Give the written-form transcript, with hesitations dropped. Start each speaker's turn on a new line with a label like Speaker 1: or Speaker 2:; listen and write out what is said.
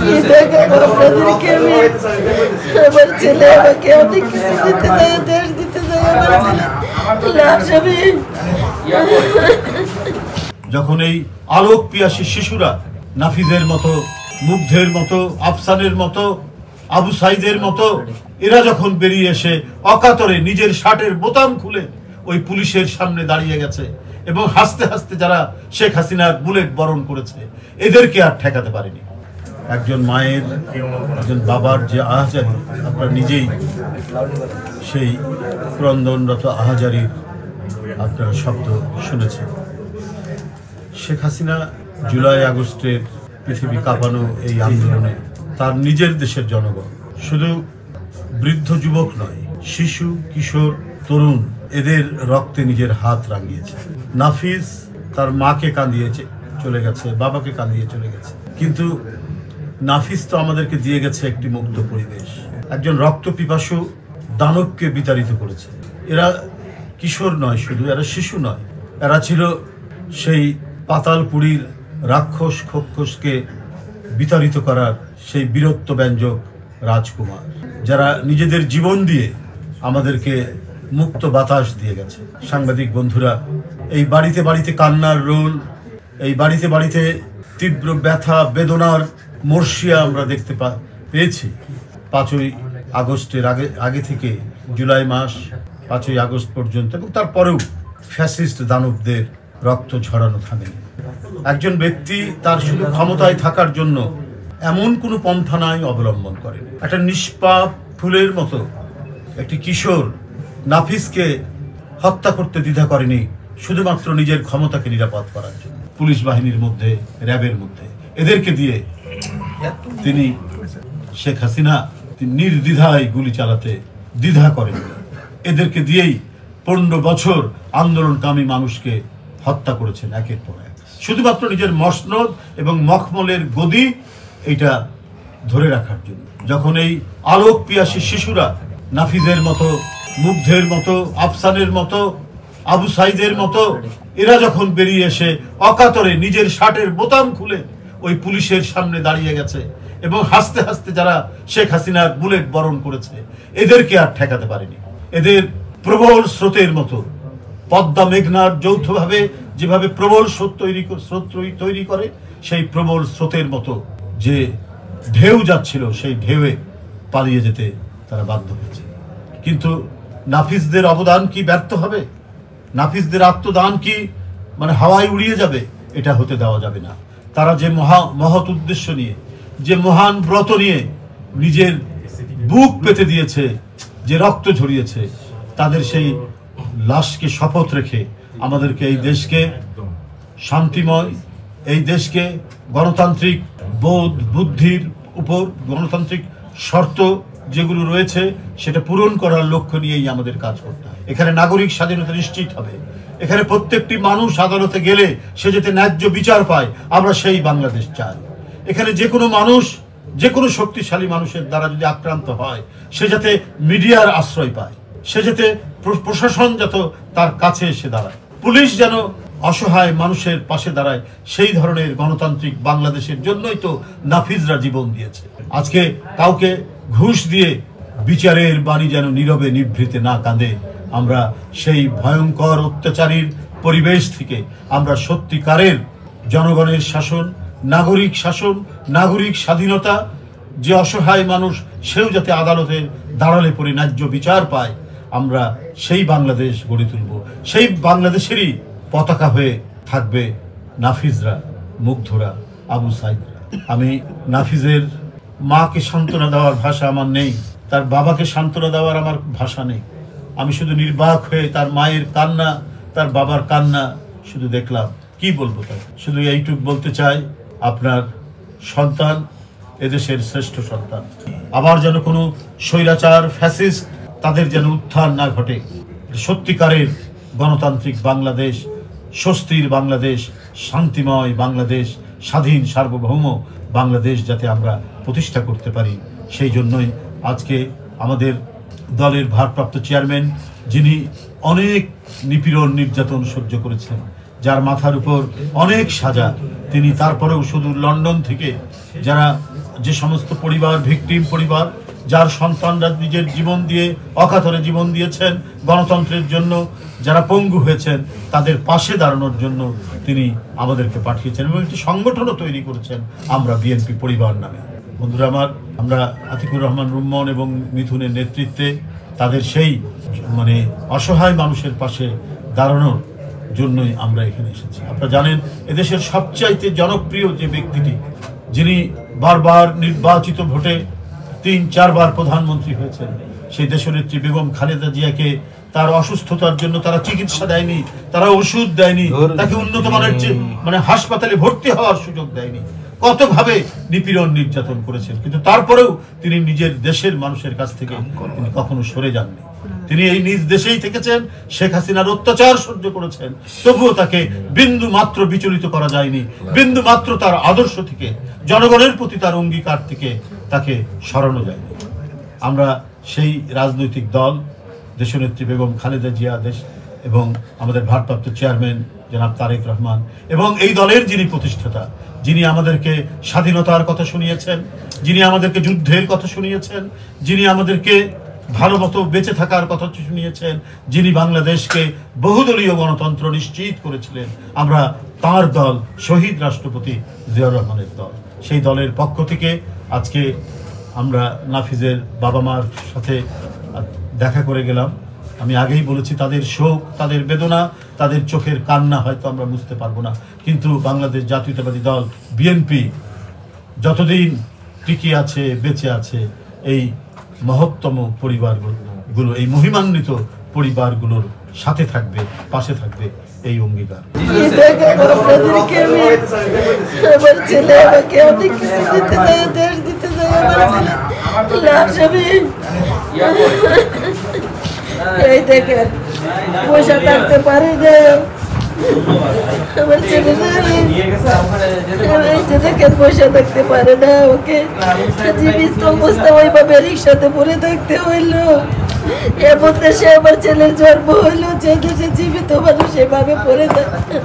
Speaker 1: কি দেখাবো আপনাদেরকে আমি? আমার ছেলে আমাকে অনেক কিছু দিতে চাই, দেশ দিতে চাই। আমার ছেলে লাশ আমি
Speaker 2: যখন এই আলোক পিয়াসী শিশুরা নাফিজের মতো, মুগ্ধের মতো, আফসানের মতো, আবু সাইদের মতো এরা যখন বেরিয়ে এসে অকাতরে নিজের শার্টের বোতাম খুলে ওই পুলিশের সামনে দাঁড়িয়ে গেছে এবং হাসতে হাসতে যারা শেখ হাসিনার বুলেট বরণ করেছে, এদেরকে আর ঠেকাতে পারেনি। একজন মায়ের, একজন বাবার যে আহাজারি, আপনারা নিজেই সেই ক্রন্দনরত আহাজারির আপনারা শব্দ শুনেছেন। শেখ হাসিনা জুলাই আগস্টের পৃথিবী কাঁপানো এই আন্দোলনে তার নিজের দেশের জনগণ, শুধু বৃদ্ধ যুবক নয়, শিশু, কিশোর, তরুণ, এদের রক্তে নিজের হাত রাঙিয়েছে। নাফিজ তার মাকে কাঁদিয়েছে চলে গেছে, বাবাকে কাঁদিয়ে চলে গেছে, কিন্তু নাফিজ তো আমাদেরকে দিয়ে গেছে একটি মুক্ত পরিবেশ। একজন রক্ত পিপাসু দানবকে বিতাড়িত করেছে। এরা কিশোর নয়, শুধু এরা শিশু নয়, এরা ছিল সেই পাতালপুরীর রাক্ষস খোক্ষসকে বিতাড়িত করার সেই বীরত্ব ব্যঞ্জক রাজকুমার, যারা নিজেদের জীবন দিয়ে আমাদেরকে মুক্ত বাতাস দিয়ে গেছে। সাংবাদিক বন্ধুরা, এই বাড়িতে বাড়িতে কান্নার রোল, এই বাড়িতে বাড়িতে তীব্র ব্যথা বেদনার মর্শিয়া আমরা দেখতে পেয়েছি 5ই আগস্টের আগে থেকে জুলাই মাস 5ই আগস্ট পর্যন্ত, এবং তারপরেও ফ্যাসিস্ট দানবদের রক্ত ঝরানো থামেনি। একজন ব্যক্তি তার শুধু ক্ষমতায় থাকার জন্য এমন কোনো পন্থা নাই অবলম্বন করেন। একটা নিষ্পাপ ফুলের মতো একটি কিশোর নাফিজকে হত্যা করতে দ্বিধা করেনি শুধুমাত্র নিজের ক্ষমতাকে নিরাপদ করার জন্য। পুলিশ বাহিনীর মধ্যে, র্যাবের মধ্যে এদেরকে দিয়ে তিনি শেখ হাসিনা নির্দ্বিধায় গুলি চালাতে দ্বিধা করেন। এদেরকে দিয়েই 15 বছর আন্দোলনকামী মানুষকে হত্যা করেছেন একের পর এক, শুধুমাত্র নিজের মসনদ এবং মখমলের গদি এটা ধরে রাখার জন্য। যখন এই আলোক পিয়াসী শিশুরা নাফিজের মতো, মুগ্ধের মতো, আফসানের মতো, আবু সাইদের মতো এরা যখন বেরিয়ে এসে অকাতরে নিজের শার্টের বোতাম খুলে ওই পুলিশের সামনে দাঁড়িয়ে গেছে এবং হাসতে হাসতে যারা শেখ হাসিনার বুলেট বরণ করেছে, এদেরকে আর ঠেকাতে পারেনি। এদের প্রবল স্রোতের মতো, পদ্মা মেঘনার যৌথভাবে যেভাবে প্রবল স্রোত তৈরি করে, সেই প্রবল স্রোতের মতো যে ঢেউ যাচ্ছিল, সেই ঢেউয়ে পালিয়ে যেতে তারা বাধ্য হয়েছে। কিন্তু নাফিজদের অবদান কি ব্যর্থ হবে? নাফিজদের আত্মদান কি মানে হাওয়ায় উড়িয়ে যাবে? এটা হতে দেওয়া যাবে না। তারা যে মহৎ উদ্দেশ্য নিয়ে, যে মহান ব্রত নিয়ে নিজের বুক পেতে দিয়েছে, যে রক্ত ঝরিয়েছে, তাদের সেই লাশকে শপথ রেখে আমাদেরকে এই দেশকে শান্তিময়, এই দেশকে গণতান্ত্রিক বোধ বুদ্ধির উপর, গণতান্ত্রিক শর্ত যেগুলো রয়েছে সেটা পূরণ করার লক্ষ্য নিয়েই আমাদের কাজ করতে হবে। এখানে নাগরিক স্বাধীনতা নিশ্চিত হবে। এখানে প্রত্যেকটি মানুষ আদালতে গেলে সে যাতে ন্যায্য বিচার পায়, আমরা সেই বাংলাদেশ চাই। এখানে যে কোনো মানুষ, যে কোনো শক্তিশালী মানুষের দ্বারা যদি আক্রান্ত হয়, সে যাতে মিডিয়ার আশ্রয় পায়, সে যাতে প্রশাসন যত তার কাছে এসে দাঁড়ায়, পুলিশ যেন অসহায় মানুষের পাশে দাঁড়ায়, সেই ধরনের গণতান্ত্রিক বাংলাদেশের জন্যই তো নাফিজরা জীবন দিয়েছে। আজকে কাউকে ঘুষ দিয়ে বিচারের বাণী যেন নীরবে নিভৃতে না কাঁদে। আমরা সেই ভয়ঙ্কর অত্যাচারীর পরিবেশ থেকে আমরা সত্যিকারের জনগণের শাসন, নাগরিক শাসন, নাগরিক স্বাধীনতা, যে অসহায় মানুষ সেও যাতে আদালতে দাঁড়ালে পরে ন্যায্য বিচার পায়, আমরা সেই বাংলাদেশ গড়ে তুলব। সেই বাংলাদেশেরই পতাকা হয়ে থাকবে নাফিজরা, মুগ্ধরা, আবু সাইদরা। আমি নাফিজের মাকে সান্ত্বনা দেওয়ার ভাষা আমার নেই, তার বাবাকে সান্ত্বনা দেওয়ার আমার ভাষা নেই। আমি শুধু নির্বাক হয়ে তার মায়ের কান্না, তার বাবার কান্না শুধু দেখলাম। কি বলবো তাই? শুধু এইটুক বলতে চাই, আপনার সন্তান এদেশের শ্রেষ্ঠ সন্তান। আবার যেন কোনো স্বৈরাচার, ফ্যাসিস্ট তাদের যেন উত্থান না ঘটে। সত্যিকারের গণতান্ত্রিক বাংলাদেশ, স্বস্তির বাংলাদেশ, শান্তিময় বাংলাদেশ, স্বাধীন সার্বভৌম বাংলাদেশ যাতে আমরা প্রতিষ্ঠা করতে পারি, সেই জন্যই আজকে আমাদের দলের ভারপ্রাপ্ত চেয়ারম্যান, যিনি অনেক নিপীড়ন নির্যাতন সহ্য করেছেন, যার মাথার উপর অনেক সাজা, তিনি তারপরেও শুধু লন্ডন থেকে যারা যে সমস্ত পরিবার, ভিকটিম পরিবার, যার সন্তানরা নিজের জীবন দিয়ে অকাতরে জীবন দিয়েছেন গণতন্ত্রের জন্য, যারা পঙ্গু হয়েছেন, তাদের পাশে দাঁড়ানোর জন্য তিনি আমাদেরকে পাঠিয়েছেন এবং একটি সংগঠনও তৈরি করেছেন আমরা বিএনপি পরিবার নামে। বন্ধুরা আমার, আমরা আতিকুর রহমান রুম্মন এবং মিথুনের নেতৃত্বে তাদের সেই অসহায় মানুষের পাশে দাঁড়ানোর জন্যই আমরা এখানে এসেছি। আপনারা জানেন, এদেশের সবচাইতে জনপ্রিয় যে ব্যক্তিটি, যিনি বারবার নির্বাচিত ভোটে 3-4 বার প্রধানমন্ত্রী হয়েছেন, সেই দেশনেত্রী বেগম খালেদা জিয়াকে তার অসুস্থতার জন্য তারা চিকিৎসা দেয়নি, তারা ওষুধ দেয়নি, তাকে উন্নত মানের হাসপাতালে ভর্তি হওয়ার সুযোগ দেয়নি, কতভাবে নিপীড়ন নির্যাতন করেছেন, কিন্তু তারপরেও তিনি নিজের দেশের মানুষের কাছ থেকে তিনি কখনো সরে যাননি। তিনি এই নিজ দেশেই থেকেছেন, শেখ হাসিনার অত্যাচার সহ্য করেছেন, তবুও তাকে বিন্দু মাত্র বিচলিত করা যায়নি, বিন্দু মাত্র তার আদর্শ থেকে, জনগণের প্রতি তার অঙ্গীকার থেকে তাকে সরানো যায়নি। আমরা সেই রাজনৈতিক দল দেশনেত্রী বেগম খালেদা জিয়া এবং আমাদের ভারপ্রাপ্ত চেয়ারম্যান জনাব তারেক রহমান এবং এই দলের যিনি প্রতিষ্ঠাতা, যিনি আমাদেরকে স্বাধীনতার কথা শুনিয়েছেন, যিনি আমাদেরকে যুদ্ধের কথা শুনিয়েছেন, যিনি আমাদেরকে ভালো মতো বেঁচে থাকার কথা শুনিয়েছেন, যিনি বাংলাদেশকে বহুদলীয় গণতন্ত্র নিশ্চিত করেছিলেন, আমরা তার দল শহীদ রাষ্ট্রপতি জিয়াউর রহমানের দল, সেই দলের পক্ষ থেকে আজকে আমরা নাফিজের বাবা মার সাথে দেখা করে গেলাম। আমি আগেই বলেছি, তাদের শোক, তাদের বেদনা, তাদের চোখের কান্না হয়তো আমরা বুঝতে পারবো না, কিন্তু বাংলাদেশ জাতীয়তাবাদী দল বিএনপি যতদিন টিকে আছে, বেঁচে আছে, এই মহত্তম পরিবারগুলো, এই মহিমান্বিত পরিবারগুলোর সাথে থাকবে, পাশে থাকবে, এই অঙ্গীকার।
Speaker 1: আমার ছেলে আমাকে অনেক কিছু দিতে চায়, দেশ দিতে চায়, আমার ছেলে লাশ আমি এই দেখেন পয়সা থাকতে পারে না, আমার ছেলে দেখেন পয়সা থাকতে পারে না, ওকে জীবিত অবস্থা ওইভাবে রিক্সাতে পরে থাকতে হইলো। এমন দেশে আমার ছেলের জন্ম হইলো যে দেশে জীবিত মানুষ এভাবে পরে থাকে।